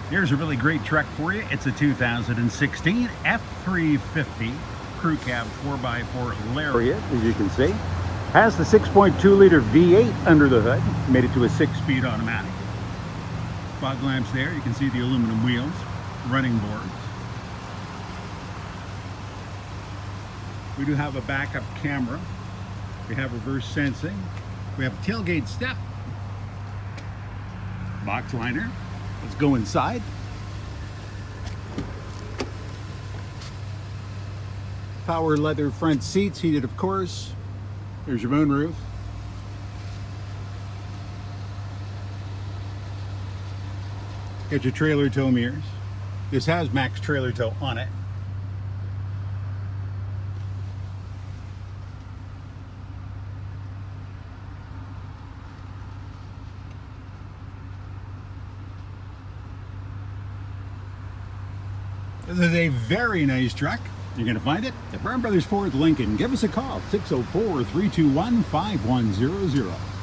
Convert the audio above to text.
Here's a really great truck for you. It's a 2016 F-350 crew cab 4x4 Lariat, as you can see. Has the 6.2 liter V8 under the hood. Made it to a 6-speed automatic. Fog lamps there. You can see the aluminum wheels, running boards. We do have a backup camera. We have reverse sensing. We have a tailgate step. Box liner. Let's go inside. Power leather front seats, heated of course. There's your moonroof. Got your trailer tow mirrors. This has max trailer tow on it. This is a very nice truck. You're going to find it at Brown Brothers Ford Lincoln. Give us a call, 604-321-5100.